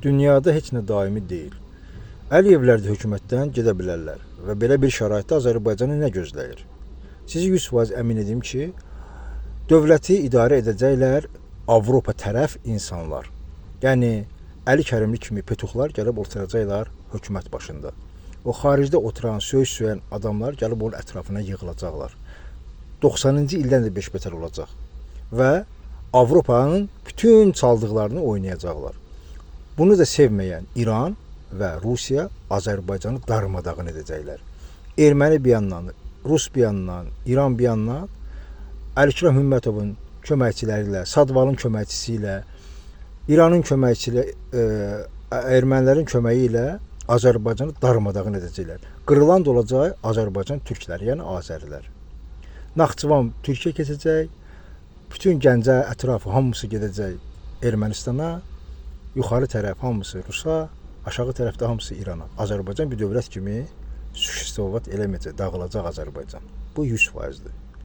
Dünyada heç nə daimi deyil. Əliyevlər də hökumətdən gedə bilərlər və belə bir şəraitdə Azərbaycanı nə gözləyir? Sizi 100% əmin edim ki, dövləti idarə edəcəklər Avropa tərəf insanlar. Yəni Əli Kərimli kimi petuxlar gəlib oturacaqlar hökumət başında. O xaricdə oturan, söyüş-söyən adamlar gəlib onun ətrafına yığılacaqlar. 90-cı ildən də beş betər olacaq və Avropanın bütün çaldıqlarını oynayacaqlar. Bunu da sevməyən İran və Rusiya Azərbaycanı darmadağın edəcəklər. Erməni bir yandan, Rus bir yandan, İran bir yandan, Əlikrəm Hümmətovun köməkçiləri ilə, Sadvalın köməkçisi ilə, İranın köməkçiləri, ermənilərin köməyi ilə Azərbaycanı darmadağın edəcəklər. Qırılan da olacaq Azərbaycan türkləri, yəni Azərilər. Naxçıvan Türkiyə keçəcək, bütün Gəncə ətrafı hamısı gedəcək Ermənistana, yuxarı tərəf hamısı Rusa, aşağı tərəfdə hamısı İrana. Azərbaycan bir dövlət kimi sükut eləməyəcək, dağılacaq Azərbaycan. Bu 100%'dir.